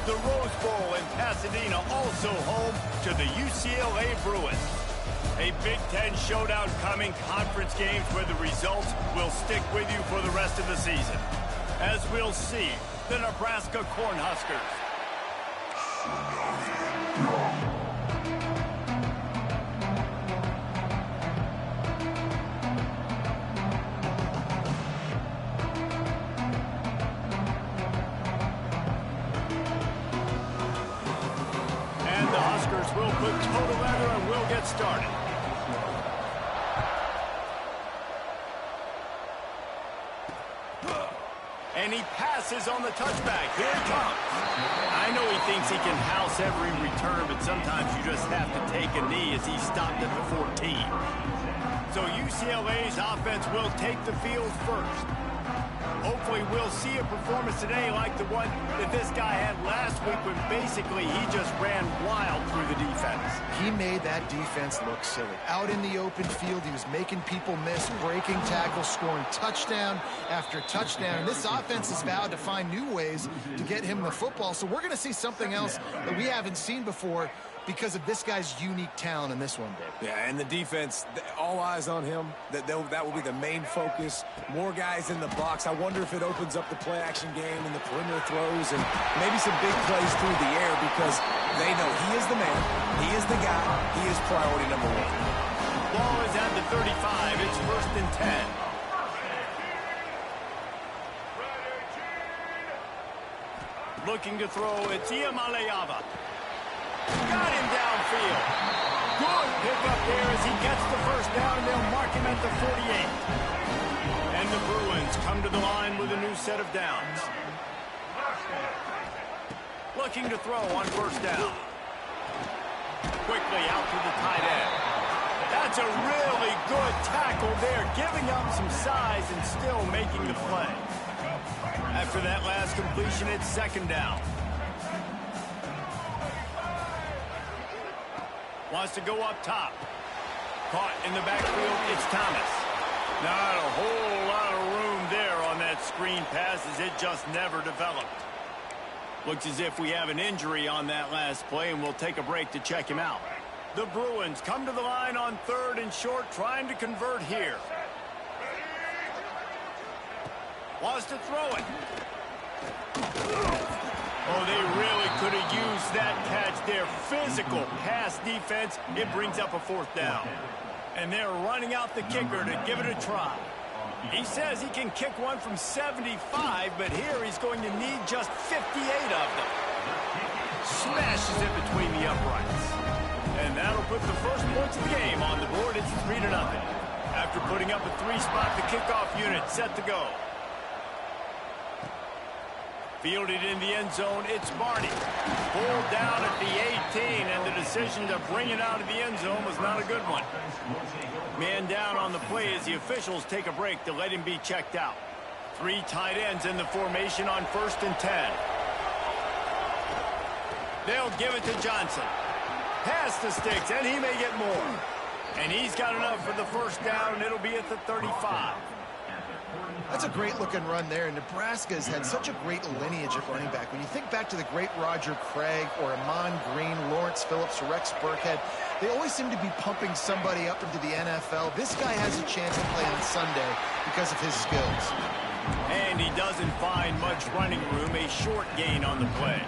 the Rose Bowl in Pasadena, also home to the UCLA Bruins. A Big Ten showdown coming, conference games where the results will stick with you for the rest of the season. As we'll see, the Nebraska Cornhuskers. And the Huskers will put toe to leather and will get started. And he passes on the touchback. Here he comes. I know he thinks he can house every return, but sometimes you just have to take a knee as he stopped at the 14. So UCLA's offense will take the field first. Hopefully we'll see a performance today like the one that this guy had last week when basically he just ran wild through the defense. He made that defense look silly. Out in the open field, he was making people miss, breaking tackles, scoring touchdown after touchdown. And this offense has vowed to find new ways to get him the football. So we're going to see something else that we haven't seen before because of this guy's unique talent in this one, Dave. Yeah, and the defense, all eyes on him. That will be the main focus. More guys in the box. I wonder if it opens up the play-action game and the perimeter throws and maybe some big plays through the air because they know he is the man, he is the guy, he is priority number one. Ball is at the 35. It's 1st and 10. Looking to throw, it's Iamaleava. Got him downfield. Good pickup there as he gets the first down, and they'll mark him at the 48. And the Bruins come to the line with a new set of downs. Looking to throw on 1st down. Quickly out to the tight end. That's a really good tackle there, giving up some size and still making the play. After that last completion, it's 2nd down. Wants to go up top. Caught in the backfield, it's Thomas. Not a whole lot of room there on that screen pass as it just never developed. Looks as if we have an injury on that last play, and we'll take a break to check him out. The Bruins come to the line on 3rd and short, trying to convert here. Wants to throw it. Oh, they really could have used that catch there. Physical pass defense. It brings up a 4th down. And they're running out the kicker to give it a try. He says he can kick one from 75, but here he's going to need just 58 of them. Smashes it between the uprights. And that'll put the first points of the game on the board. It's 3-0. After putting up a 3-spot, the kickoff unit set to go. Fielded in the end zone, it's Barney. Pulled down at the 18, and the decision to bring it out of the end zone was not a good one. Man down on the play as the officials take a break to let him be checked out. 3 tight ends in the formation on 1st and 10. They'll give it to Johnson. Pass the sticks, and he may get more. And he's got enough for the 1st down, and it'll be at the 35. That's a great-looking run there. Nebraska has had such a great lineage at running back. When you think back to the great Roger Craig or Amon Green, Lawrence Phillips, Rex Burkhead, they always seem to be pumping somebody up into the NFL. This guy has a chance to play on Sunday because of his skills. And he doesn't find much running room, a short gain on the play.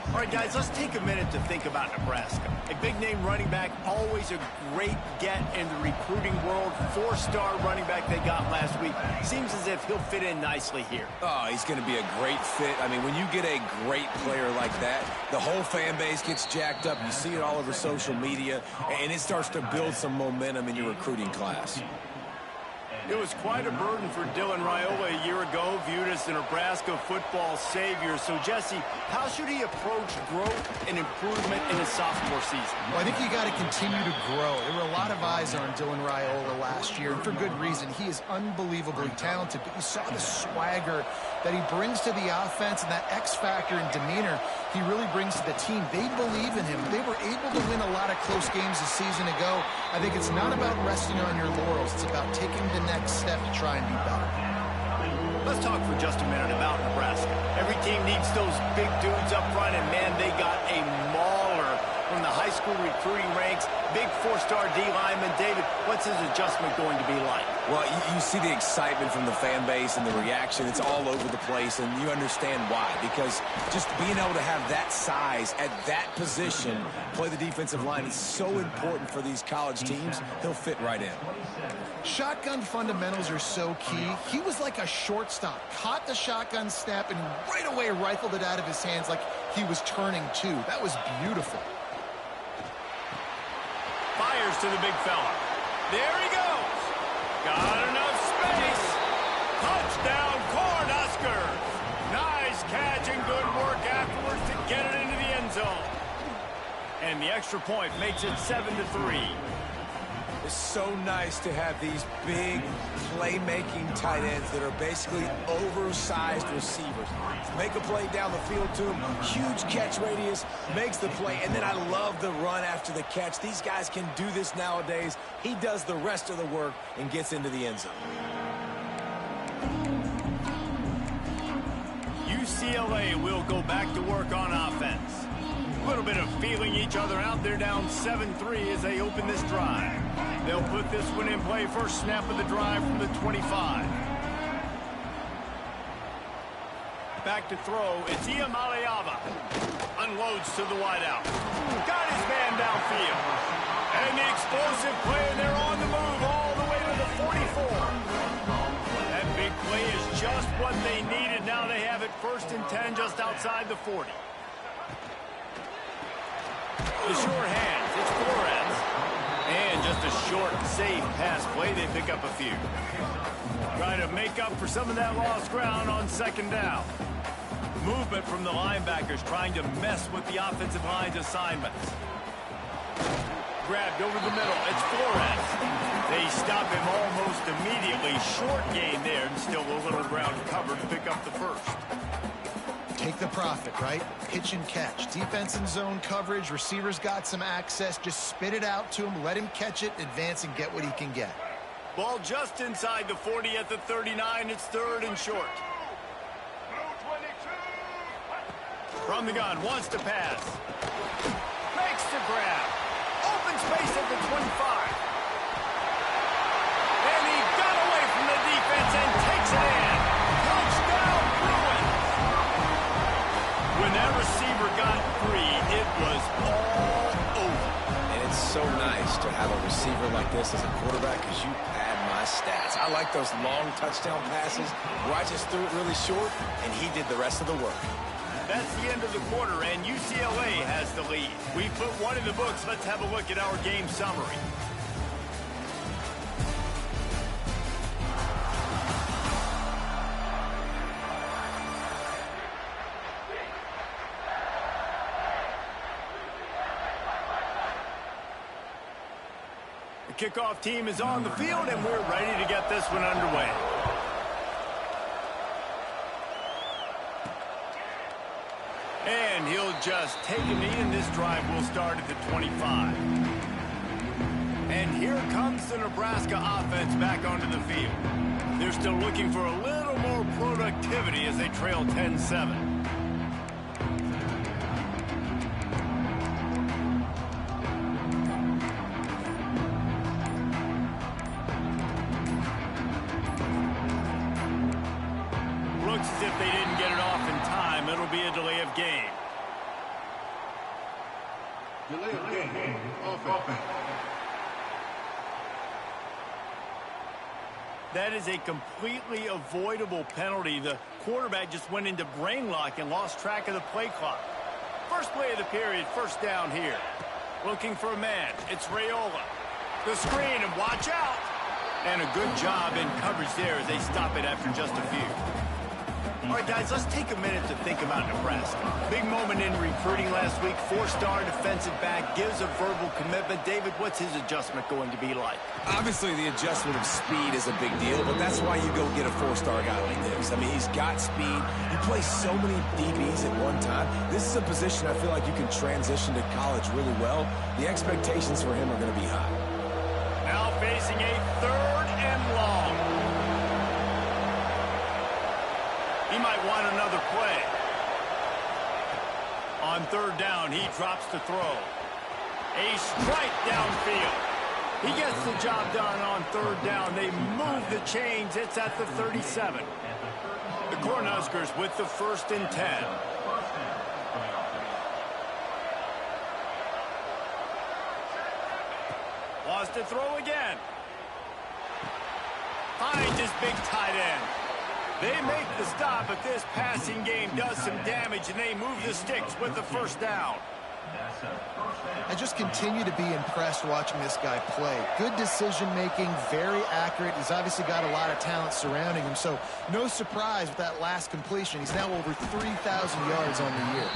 All right, guys, let's take a minute to think about Nebraska. A big-name running back, always a great get in the recruiting world. 4-star running back they got last week. Seems as if he'll fit in nicely here. Oh, he's going to be a great fit. I mean, when you get a great player like that, the whole fan base gets jacked up. You see it all over social media, and it starts to build some momentum in your recruiting class. It was quite a burden for Dylan Raiola a year ago, viewed as the Nebraska football savior. So, Jesse, how should he approach growth and improvement in his sophomore season? Well, I think you got to continue to grow. There were a lot of eyes on Dylan Raiola last year, and for good reason. He is unbelievably talented, but you saw the swagger that he brings to the offense and that X factor and demeanor he really brings to the team. They believe in him. They were able to win a lot of close games a season ago. I think it's not about resting on your laurels. It's about taking the next step to try and be better. Let's talk for just a minute about Nebraska. Every team needs those big dudes up front school recruiting ranks, big four-star D lineman. David, what's his adjustment going to be like? Well, you see the excitement from the fan base and the reaction. It's all over the place, and you understand why. Because just being able to have that size at that position, play the defensive line, is so important for these college teams. He'll fit right in. Shotgun fundamentals are so key. He was like a shortstop. Caught the shotgun snap and right away rifled it out of his hands like he was turning two. That was beautiful. Fires to the big fella. There he goes. Got enough space. Touchdown, Cornhuskers. Nice catch and good work afterwards to get it into the end zone. And the extra point makes it 7-3. It's so nice to have these big playmaking tight ends that are basically oversized receivers. Make a play down the field to him, huge catch radius, makes the play, and then I love the run after the catch. These guys can do this nowadays. He does the rest of the work and gets into the end zone. UCLA will go back to work on offense. A little bit of feeling each other out. They're down 7-3 as they open this drive. They'll put this one in play. First snap of the drive from the 25. Back to throw. It's Iamaleava. Unloads to the wideout. Got his man downfield. And the explosive play, and they're on the move all the way to the 44. That big play is just what they needed. Now they have it 1st and 10 just outside the 40. The sure hands. It's Flores. And just a short, safe pass play. They pick up a few. Try to make up for some of that lost ground on 2nd down. Movement from the linebackers trying to mess with the offensive line's assignments. Grabbed over the middle. It's Flores. They stop him almost immediately. Short gain there and still a little ground covered to pick up the first. Take the profit, right? Pitch and catch. Defense and zone coverage. Receivers got some access. Just spit it out to him. Let him catch it, advance, and get what he can get. Ball just inside the 40 at the 39. It's 3rd and short. From the gun, wants to pass. Makes the grab. Open space at the 25. And he got away from the defense and takes it in. Touchdown, Bruins. When that receiver got free, it was all over. And it's so nice to have a receiver like this as a quarterback because you pad my stats. I like those long touchdown passes where I just threw it really short, and he did the rest of the work. That's the end of the quarter, and UCLA has the lead. We put one in the books. Let's have a look at our game summary. The kickoff team is on the field, and we're ready to get this one underway. And he'll just take a knee, and this drive will start at the 25. And here comes the Nebraska offense back onto the field. They're still looking for a little more productivity as they trail 10-7. Looks as if they didn't get it off in time. It'll be a delay of game. Delay of game. Offense. That is a completely avoidable penalty. The quarterback just went into brain lock and lost track of the play clock. First play of the period, 1st down here. Looking for a man. It's Raiola. The screen, and watch out. And a good job in coverage there as they stop it after just a few. All right, guys, let's take a minute to think about Nebraska. Big moment in recruiting last week. 4-star defensive back, gives a verbal commitment. David, what's his adjustment going to be like? Obviously, the adjustment of speed is a big deal, but that's why you go get a 4-star guy like this. I mean, he's got speed. He plays so many DBs at one time. This is a position I feel like you can transition to college really well. The expectations for him are going to be high. Now facing a 3rd and long. He might want another play. On 3rd down, he drops to throw. A strike downfield. He gets the job done on third down. They move the chains. It's at the 37. The Cornhuskers with the 1st and 10. Wants to throw again. Finds his big tight end. They make the stop, but this passing game does some damage, and they move the sticks with the 1st down. I just continue to be impressed watching this guy play. Good decision-making, very accurate. He's obviously got a lot of talent surrounding him, so no surprise with that last completion. He's now over 3,000 yards on the year.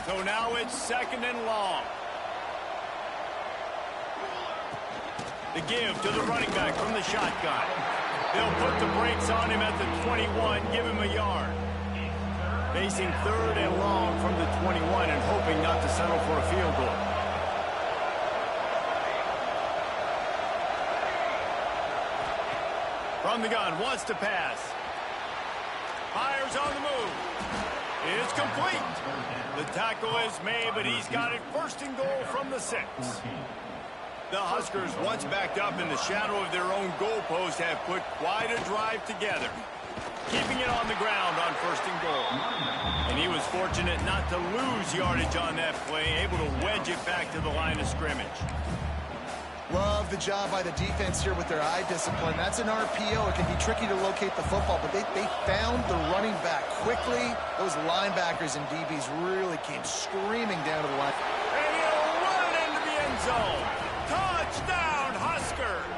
So now it's 2nd and long. The give to the running back from the shotgun. They'll put the brakes on him at the 21, give him a yard. Facing 3rd and long from the 21 and hoping not to settle for a field goal. From the gun, wants to pass. Fires on the move. It's complete. The tackle is made, but he's got it 1st and goal from the 6. The Huskers, once backed up in the shadow of their own goalpost, have put quite a drive together. Keeping it on the ground on 1st and goal. And he was fortunate not to lose yardage on that play, able to wedge it back to the line of scrimmage. Love the job by the defense here with their eye discipline. That's an RPO. It can be tricky to locate the football, but they found the running back quickly. Those linebackers and DBs really came screaming down to the line. And he'll run it into the end zone. Touchdown, Huskers!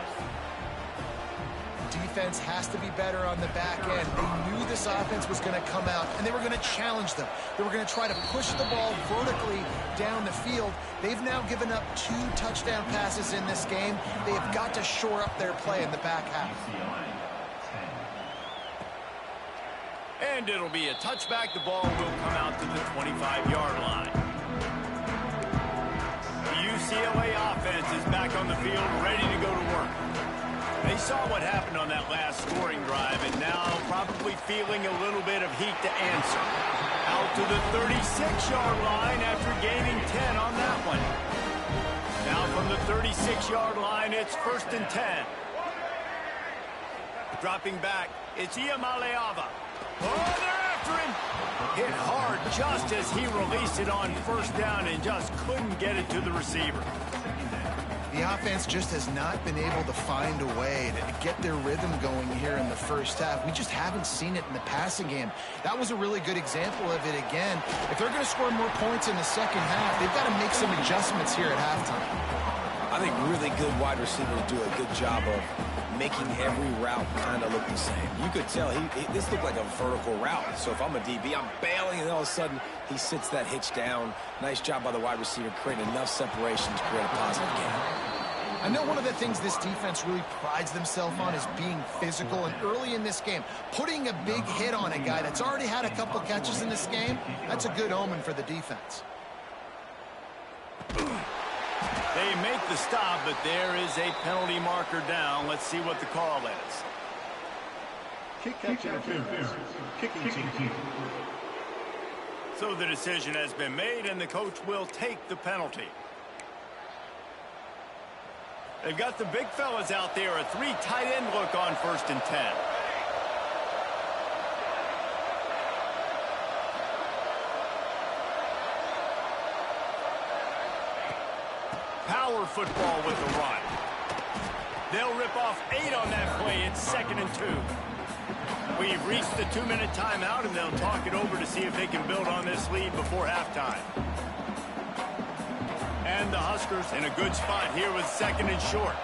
Defense has to be better on the back end. They knew this offense was going to come out, and they were going to challenge them. They were going to try to push the ball vertically down the field. They've now given up 2 touchdown passes in this game. They have got to shore up their play in the back half. And it'll be a touchback. The ball will come out to the 25-yard line. The UCLA offense is back on the field, ready to go to work. They saw what happened on that last scoring drive, and now probably feeling a little bit of heat to answer. Out to the 36-yard line after gaining 10 on that one. Now from the 36-yard line, it's 1st and 10. Dropping back, it's Iamaleava. Oh, they're after him. Hit hard just as he released it on 1st down and just couldn't get it to the receiver. The offense just has not been able to find a way to get their rhythm going here in the 1st half. We just haven't seen it in the passing game. That was a really good example of it again. If they're going to score more points in the 2nd half, they've got to make some adjustments here at halftime. I think really good wide receivers do a good job of making every route kind of look the same. You could tell this looked like a vertical route. So if I'm a DB, I'm bailing, and all of a sudden he sits that hitch down. Nice job by the wide receiver, creating enough separation to create a positive gain. I know one of the things this defense really prides themselves on is being physical, and early in this game, putting a big hit on a guy that's already had a couple catches in this game, that's a good omen for the defense. They make the stop, but there is a penalty marker down. Let's see what the call is. Kick interference. Kicking team. So the decision has been made, and the coach will take the penalty. They've got the big fellas out there, a 3 tight end look on 1st and 10. Power football with the run. They'll rip off 8 on that play. It's 2nd and 2. We've reached the 2-minute timeout, and they'll talk it over to see if they can build on this lead before halftime. And the Huskers in a good spot here with 2nd and short.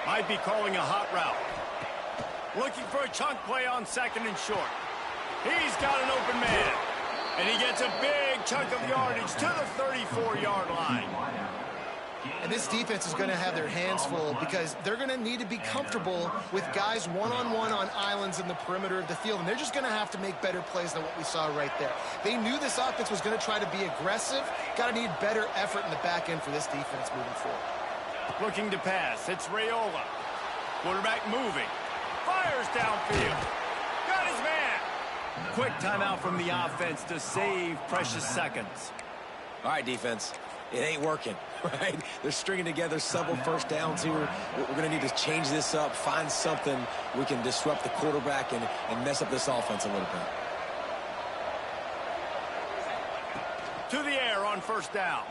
Might be calling a hot route. Looking for a chunk play on 2nd and short. He's got an open man. And he gets a big chunk of yardage to the 34-yard line. And this defense is going to have their hands full because they're going to need to be comfortable with guys one-on-one on islands in the perimeter of the field. And they're just going to have to make better plays than what we saw right there. They knew this offense was going to try to be aggressive. Got to need better effort in the back end for this defense moving forward. Looking to pass. It's Raiola. Quarterback moving. Fires downfield. Got his man. Quick timeout from the offense to save precious seconds. All right, defense. It ain't working, right? They're stringing together several first downs here. We're going to need to change this up, find something we can disrupt the quarterback and mess up this offense a little bit. To the air on first down.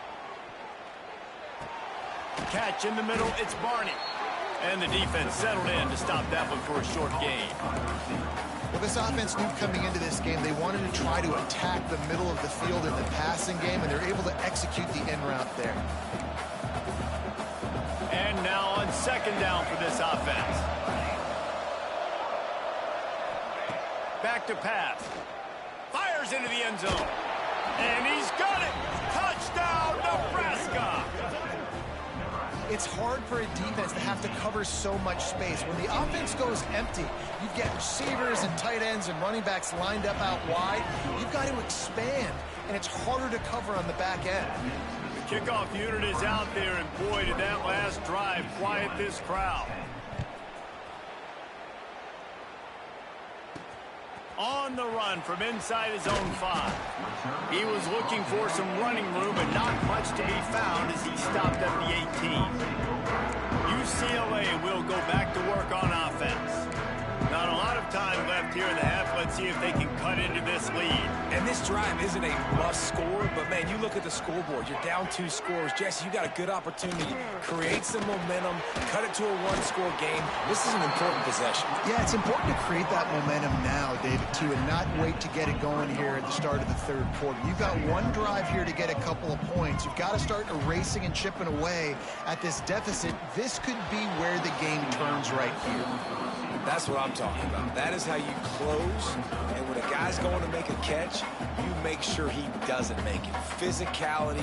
Catch in the middle, it's Barney. And the defense settled in to stop that one for a short gain. Well, this offense knew coming into this game they wanted to try to attack the middle of the field in the passing game, and they're able to execute the in route there. And now on second down for this offense. Back to pass. Fires into the end zone. And he's got it. Touchdown, Nebraska. It's hard for a defense to have to cover so much space. When the offense goes empty, you get receivers and tight ends and running backs lined up out wide. You've got to expand, and it's harder to cover on the back end. The kickoff unit is out there, and boy, did that last drive quiet this crowd. On the run from inside his own 5. He was looking for some running room, but not much to be found as he stopped at the 18. UCLA will go back to work on offense. Not a lot of time left here in the half. Let's see if they can cut into this lead. And this drive isn't a must score, but, man, you look at the scoreboard. You're down 2 scores. Jesse, you got a good opportunity. Create some momentum. Cut it to a 1-score game. This is an important possession. Yeah, it's important to create that momentum now, David, too, and not wait to get it going here at the start of the third quarter. You've got one drive here to get a couple of points. You've got to start erasing and chipping away at this deficit. This could be where the game turns right here. That's what I'm talking about. That is how you close, and when a guy's going to make a catch, you make sure he doesn't make it. Physicality,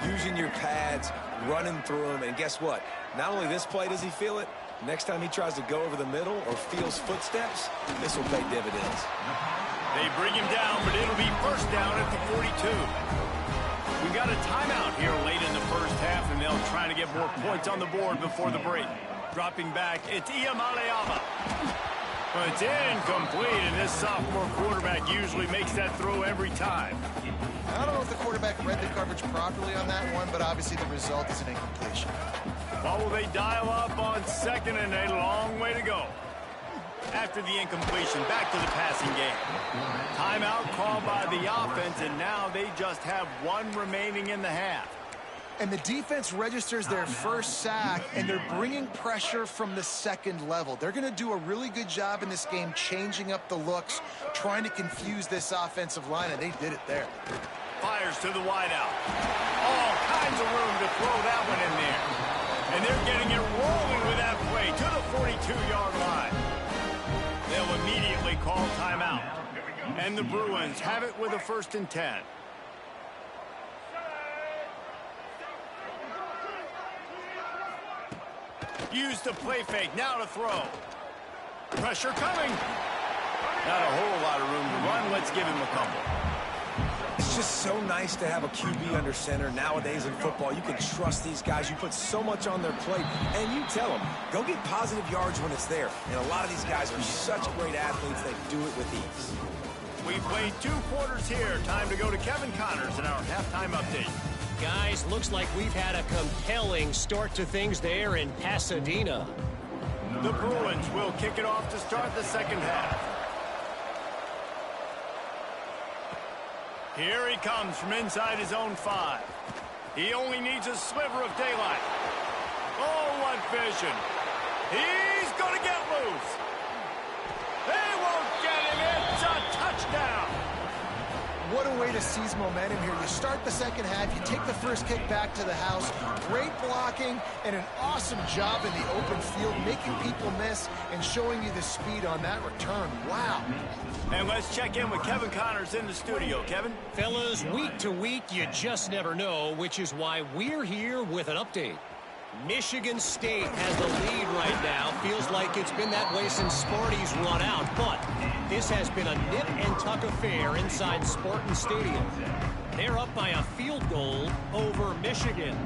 using your pads, running through them, and guess what? Not only this play does he feel it, next time he tries to go over the middle or feels footsteps, this will pay dividends. They bring him down, but it'll be first down at the 42. We got a timeout here late in the first half, and they'll try to get more points on the board before the break. Dropping back, it's Iamaleava. But it's incomplete, and this sophomore quarterback usually makes that throw every time. I don't know if the quarterback read the coverage properly on that one, but obviously the result is an incompletion. Well, will they dial up on second, and a long way to go. After the incompletion, back to the passing game. Timeout called by the offense, and now they just have one remaining in the half. And the defense registers their first sack, and they're bringing pressure from the second level. They're going to do a really good job in this game changing up the looks, trying to confuse this offensive line, and they did it there. Fires to the wideout. All kinds of room to throw that one in there. And they're getting it rolling with that play to the 42-yard line. They'll immediately call timeout. And the Bruins have it with a 1st and 10. Use the play fake, now to throw. Pressure coming. Not a whole lot of room to run. Let's give him a couple. It's just so nice to have a QB under center. Nowadays in football, you can trust these guys. You put so much on their plate, and you tell them, go get positive yards when it's there. And a lot of these guys are such great athletes, they do it with ease. We played 2 quarters here. Time to go to Kevin Connors in our halftime update. Guys, looks like we've had a compelling start to things there in Pasadena. The Bruins will kick it off to start the second half. Here he comes from inside his own 5. He only needs a sliver of daylight. Oh, what vision. He's going to get loose. They won't get him. It's a touchdown. What a way to seize momentum here. You start the second half, you take the first kick back to the house, great blocking, and an awesome job in the open field, making people miss and showing you the speed on that return. Wow. And let's check in with Kevin Connors in the studio. Kevin? Fellas, week to week, you just never know, which is why we're here with an update. Michigan State has the lead right now. Feels like it's been that way since Sparty's run out, but this has been a nip and tuck affair inside Spartan Stadium. They're up by a field goal over Michigan.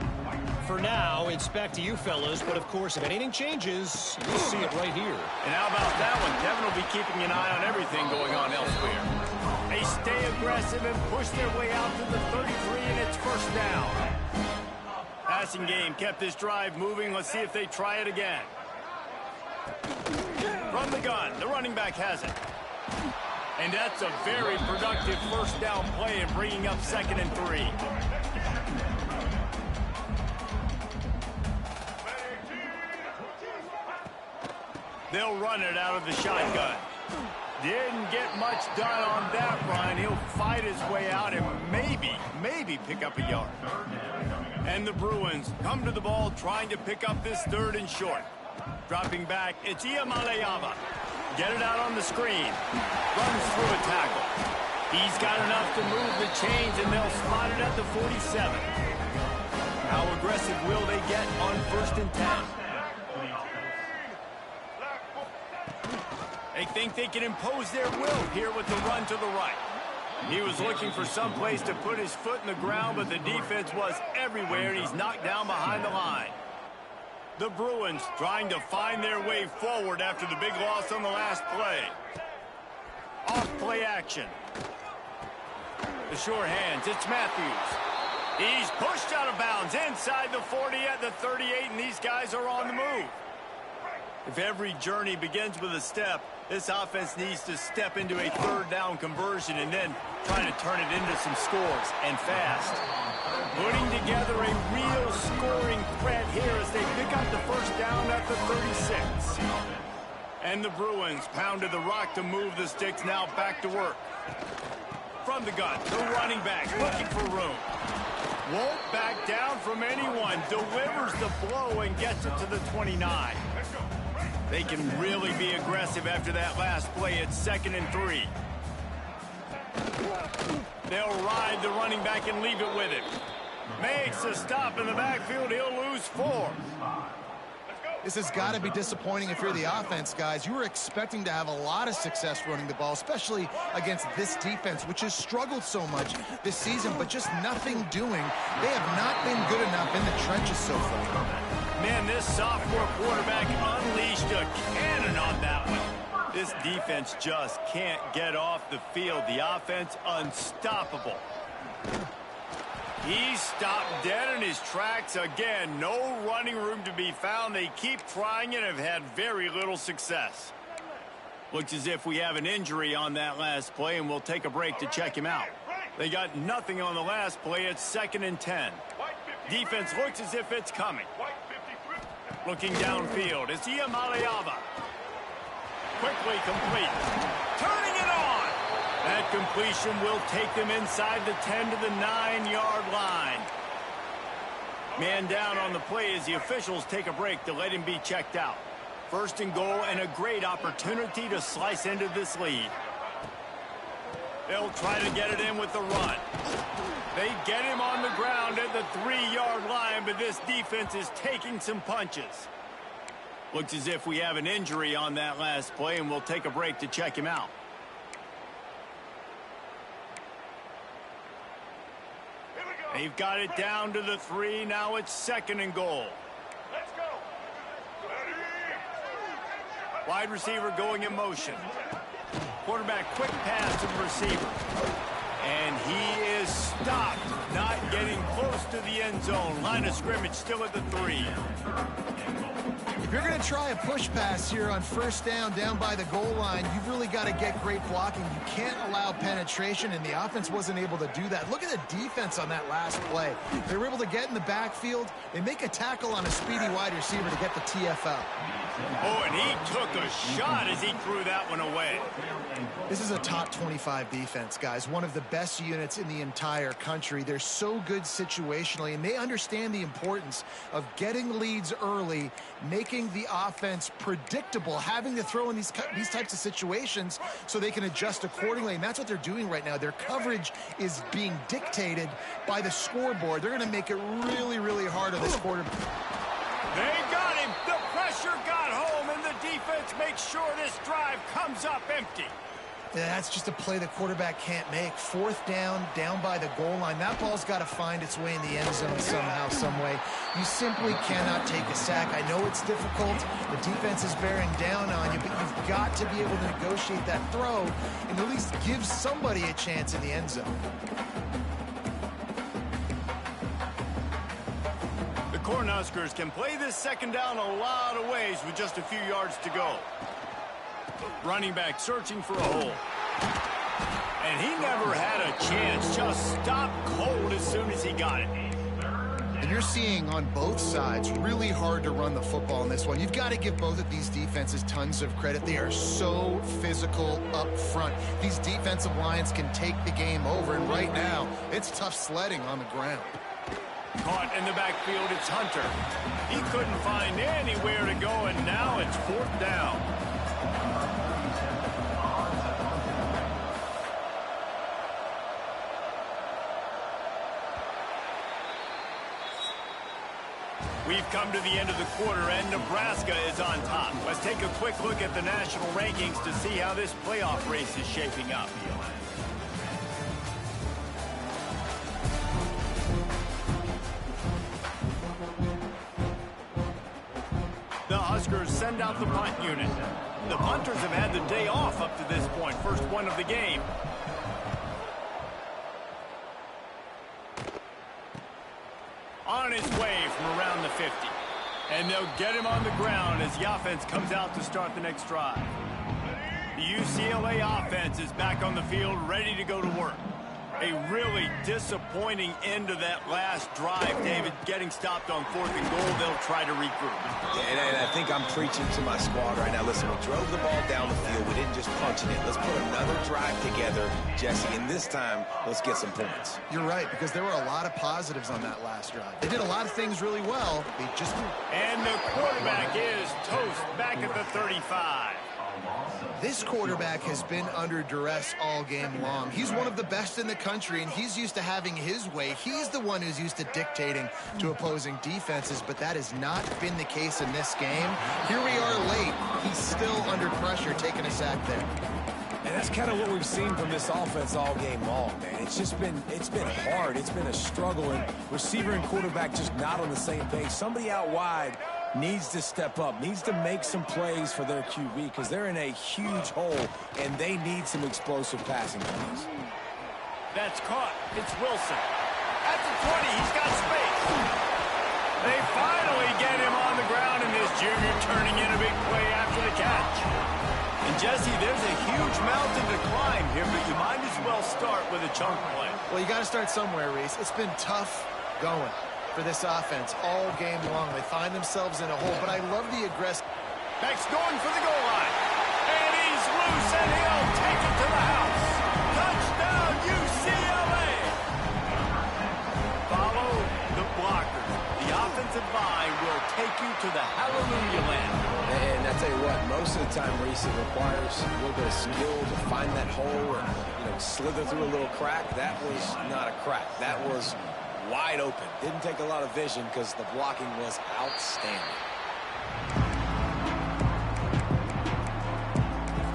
For now, it's back to you fellas, but of course, if anything changes, you'll see it right here. And how about that one? Devin will be keeping an eye on everything going on elsewhere. They stay aggressive and push their way out to the 33, and it's first down. Passing game kept this drive moving. Let's see if they try it again. From the gun, the running back has it. And that's a very productive first down play and bringing up 2nd and 3. They'll run it out of the shotgun. Didn't get much done on that run. He'll fight his way out and maybe pick up a yard. And the Bruins come to the ball trying to pick up this 3rd and short. Dropping back, it's Iamaleava. Get it out on the screen. Runs through a tackle. He's got enough to move the chains, and they'll spot it at the 47. How aggressive will they get on 1st and 10? They think they can impose their will here with the run to the right. He was looking for some place to put his foot in the ground, but the defense was everywhere, and he's knocked down behind the line. The Bruins trying to find their way forward after the big loss on the last play. Off play action. The short hands, it's Matthews. He's pushed out of bounds inside the 40 at the 38, and these guys are on the move. If every journey begins with a step, this offense needs to step into a 3rd down conversion and then try to turn it into some scores, and fast. Putting together a real scoring threat here as they pick up the first down at the 36. And the Bruins pounded the rock to move the sticks, now back to work. From the gun, the running back looking for room. Won't back down from anyone, delivers the blow and gets it to the 29. They can really be aggressive after that last play. It's 2nd and 3. They'll ride the running back and leave it with him. Makes a stop in the backfield. He'll lose 4. This has got to be disappointing if you're the offense, guys. You were expecting to have a lot of success running the ball, especially against this defense, which has struggled so much this season, but just nothing doing. They have not been good enough in the trenches so far. Man, this sophomore quarterback unleashed a cannon on that one. This defense just can't get off the field. The offense unstoppable. He's stopped dead in his tracks again. No running room to be found. They keep trying and have had very little success. Looks as if we have an injury on that last play, and we'll take a break to check him out. They got nothing on the last play. It's 2nd and 10. Defense looks as if it's coming. Looking downfield, it's Iamaleava. Quickly complete. Turning it on. That completion will take them inside the 10 to the 9-yard line. Man down on the play as the officials take a break to let him be checked out. 1st and goal, and a great opportunity to slice into this lead. They'll try to get it in with the run. They get him on the ground at the 3-yard line, but this defense is taking some punches. Looks as if we have an injury on that last play, and we'll take a break to check him out. They've got it down to the 3. Now it's 2nd and goal. Let's go. Wide receiver going in motion. Quarterback quick pass to the receiver. And he is stopped, not getting close to the end zone. Line of scrimmage still at the 3. If you're going to try a push pass here on 1st down by the goal line, you've really got to get great blocking. You can't allow penetration, and the offense wasn't able to do that. Look at the defense on that last play. They were able to get in the backfield. They make a tackle on a speedy wide receiver to get the TFL. Oh, and he took a shot as he threw that one away. This is a top 25 defense, guys. One of the best units in the entire country. They're so good situationally, and they understand the importance of getting leads early, making the offense predictable, having to throw in these types of situations so they can adjust accordingly, and that's what they're doing right now. Their coverage is being dictated by the scoreboard. They're going to make it really, really hard on this quarterback. They got him. The pressure got home, and the defense makes sure this drive comes up empty. Yeah, that's just a play the quarterback can't make. Fourth down, down by the goal line. That ball's got to find its way in the end zone somehow, some way. You simply cannot take a sack. I know it's difficult. The defense is bearing down on you, but you've got to be able to negotiate that throw and at least give somebody a chance in the end zone. The Cornhuskers can play this second down a lot of ways with just a few yards to go. Running back searching for a hole. And he never had a chance. Just stopped cold as soon as he got it. And you're seeing on both sides really hard to run the football in this one. You've got to give both of these defenses tons of credit. They are so physical up front. These defensive lines can take the game over, and right now it's tough sledding on the ground. Caught in the backfield, it's Hunter. He couldn't find anywhere to go, and now it's fourth down. We've come to the end of the quarter, and Nebraska is on top. Let's take a quick look at the national rankings to see how this playoff race is shaping up. The Huskers send out the punt unit. The punters have had the day off up to this point. First one of the game. On his way from around the 50. And they'll get him on the ground as the offense comes out to start the next drive. The UCLA offense is back on the field, ready to go to work. A really disappointing end to that last drive, David. Getting stopped on 4th and goal, they'll try to regroup. Yeah, and I think I'm preaching to my squad right now. Listen, we drove the ball down the field. We didn't just punch it in. Let's put another drive together, Jesse, and this time, let's get some points. You're right, because there were a lot of positives on that last drive. They did a lot of things really well. They just... And the quarterback is toast back at the 35. This quarterback has been under duress all game long. He's one of the best in the country, and he's used to having his way. He's the one who's used to dictating to opposing defenses, but that has not been the case in this game. Here we are late. He's still under pressure, taking a sack there. And that's kind of what we've seen from this offense all game long, man. It's been hard. It's been a struggle, and receiver and quarterback just not on the same page. Somebody out wide needs to step up, needs to make some plays for their QB because they're in a huge hole, and they need some explosive passing plays. That's caught. It's Wilson. At the 20, he's got space. They finally get him on the ground, and this junior turning in a big play after the catch. And, Jesse, there's a huge mountain to climb here, but you might as well start with a chunk play. Well, you got to start somewhere, Reese. It's been tough going for this offense all game long. They find themselves in a hole, but I love the aggressive. Beck's going for the goal line. And he's loose, and he'll take it to the house. Touchdown, UCLA. Follow the blockers. The offensive line will take you to the hallelujah land. And I tell you what, most of the time, Reese, it requires a little bit of skill to find that hole and slither through a little crack. That was not a crack. That was wide open. Didn't take a lot of vision because the blocking was outstanding.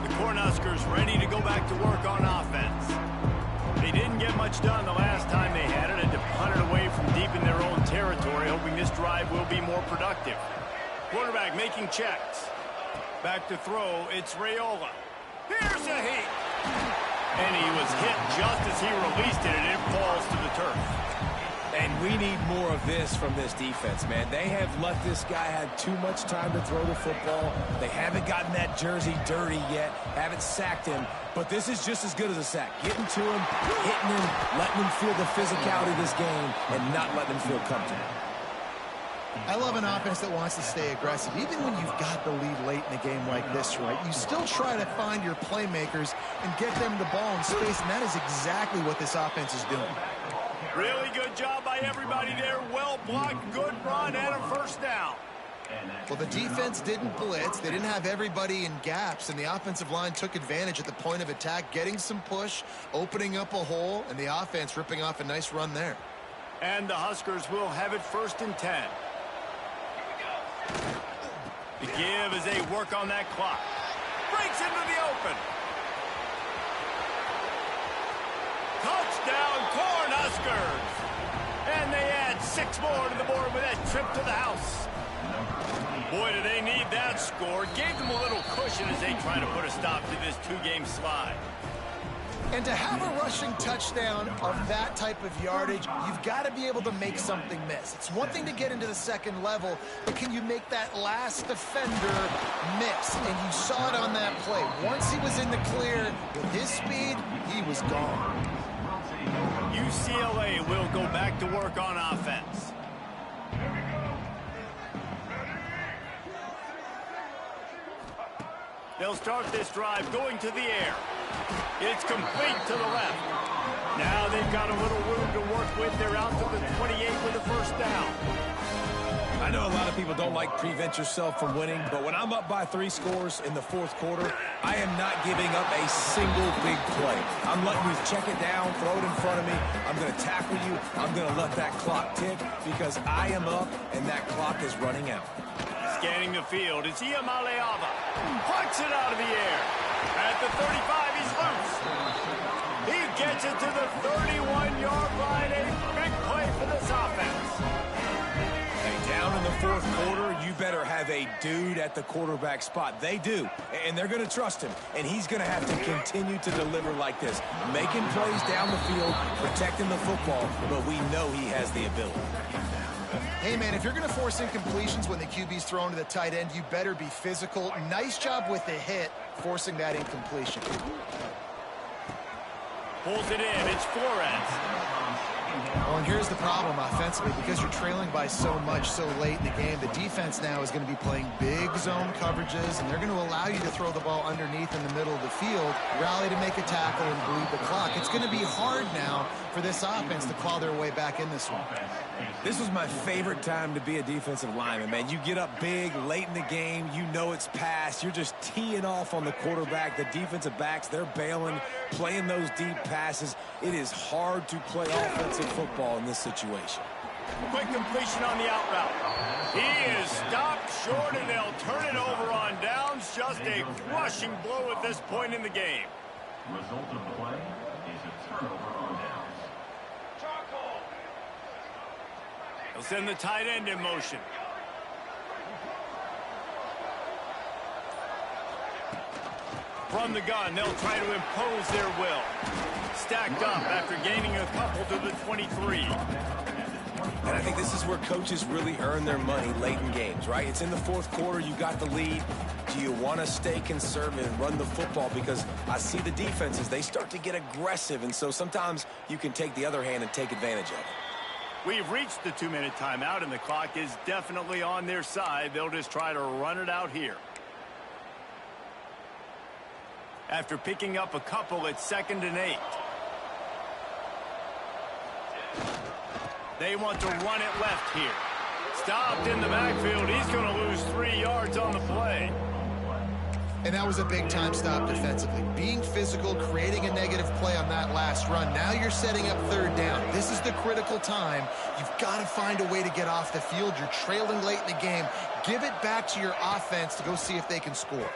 The Cornhuskers ready to go back to work on offense. They didn't get much done the last time they had it, and to punt it away from deep in their own territory, hoping this drive will be more productive. Quarterback making checks. Back to throw, it's Raiola. Here's a heat. And he was hit just as he released it, and it falls to the turf. And we need more of this from this defense, man. They have let this guy have too much time to throw the football. They haven't gotten that jersey dirty yet, haven't sacked him. But this is just as good as a sack. Getting to him, hitting him, letting him feel the physicality of this game, and not letting him feel comfortable. I love an offense that wants to stay aggressive. Even when you've got the lead late in a game like this, right, you still try to find your playmakers and get them the ball in space, and that is exactly what this offense is doing. Really good job by everybody there. Well blocked, good run, and a first down. Well, the defense didn't blitz. They didn't have everybody in gaps, and the offensive line took advantage at the point of attack, getting some push, opening up a hole, and the offense ripping off a nice run there. And the Huskers will have it 1st and 10. The give as they work on that clock. Breaks into the open. Touchdown, Cornhuskers! And they add 6 more to the board with that trip to the house. Boy, do they need that score. Gave them a little cushion as they try to put a stop to this 2-game slide. And to have a rushing touchdown of that type of yardage, you've got to be able to make something miss. It's one thing to get into the second level, but can you make that last defender miss? And you saw it on that play. Once he was in the clear, with his speed, he was gone. UCLA will go back to work on offense. They'll start this drive going to the air. It's complete to the left. Now they've got a little room to work with. They're out to the 28 with a first down. I know a lot of people don't like prevent yourself from winning, but when I'm up by 3 scores in the fourth quarter, I am not giving up a single big play. I'm letting you check it down, throw it in front of me. I'm going to tackle you. I'm going to let that clock tick because I am up and that clock is running out. Scanning the field, it's Iamaleava. Punts it out of the air. At the 35, he's loose. He gets it to the 31-yard line. A big play for this offense. Hey, down in the fourth quarter, you better have a dude at the quarterback spot. They do, and they're going to trust him. And he's going to have to continue to deliver like this, making plays down the field, protecting the football, but we know he has the ability. Hey, man, if you're going to force incompletions when the QB's thrown to the tight end, you better be physical. Nice job with the hit, forcing that incompletion. Pulls it in. It's Flores. Well, and here's the problem offensively. Because you're trailing by so much so late in the game, the defense now is going to be playing big zone coverages, and they're going to allow you to throw the ball underneath in the middle of the field, rally to make a tackle, and bleed the clock. It's going to be hard now for this offense to claw their way back in this one. This was my favorite time to be a defensive lineman, man. You get up big late in the game. You know it's past. You're just teeing off on the quarterback. The defensive backs, they're bailing, playing those deep passes. It is hard to play offensive football in this situation. Quick completion on the out route. He is stopped short, and they'll turn it over on downs. Just a crushing blow at this point in the game. Result of the play is a turnover on downs. They'll send the tight end in motion. From the gun, they'll try to impose their will. Stacked up after gaining a couple to the 23. And I think this is where coaches really earn their money late in games, right? It's in the fourth quarter. You got the lead. Do you want to stay conservative and run the football? Because I see the defenses, they start to get aggressive. And so sometimes you can take the other hand and take advantage of it. We've reached the 2-minute timeout, and the clock is definitely on their side. They'll just try to run it out here. After picking up a couple, it's 2nd and 8. They want to run it left here. Stopped in the backfield. He's going to lose 3 yards on the play. And that was a big-time stop defensively. Being physical, creating a negative play on that last run. Now you're setting up 3rd down. This is the critical time. You've got to find a way to get off the field. You're trailing late in the game. Give it back to your offense to go see if they can score.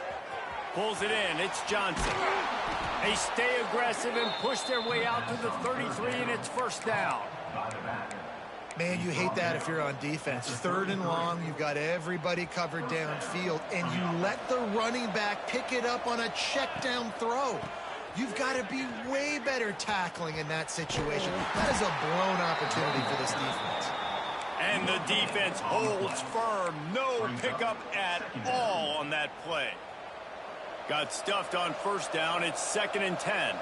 Pulls it in. It's Johnson. They stay aggressive and push their way out to the 33, and it's 1st down. Man, you hate that if you're on defense. 3rd and long, you've got everybody covered downfield, and you let the running back pick it up on a check down throw. You've got to be way better tackling in that situation. That is a blown opportunity for this defense. And the defense holds firm. No pickup at all on that play. Got stuffed on 1st down. It's 2nd and 10.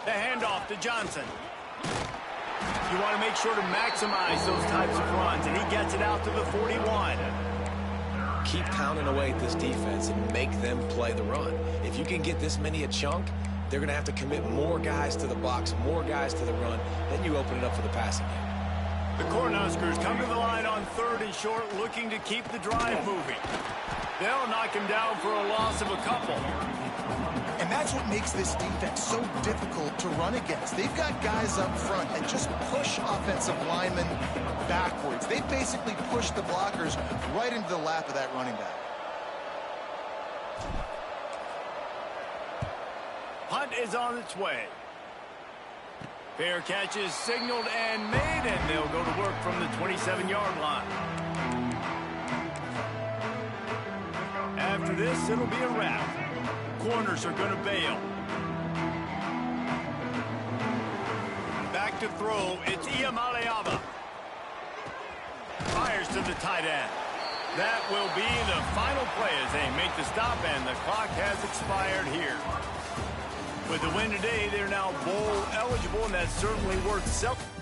The handoff to Johnson. You want to make sure to maximize those types of runs, and he gets it out to the 41. Keep pounding away at this defense and make them play the run. If you can get this many a chunk, they're going to have to commit more guys to the box, more guys to the run. Then you open it up for the passing game. The Cornhuskers come to the line on 3rd and short, looking to keep the drive moving. They'll knock him down for a loss of a couple. And that's what makes this defense so difficult to run against. They've got guys up front that just push offensive linemen backwards. They basically push the blockers right into the lap of that running back. Punt is on its way. Fair catch is signaled and made, and they'll go to work from the 27-yard line. After this, it'll be a wrap. Corners are going to bail. Back to throw. It's Iamaleava. Fires to the tight end. That will be the final play as they make the stop, and the clock has expired here. With the win today, they're now bowl eligible, and that's certainly worth celebrating.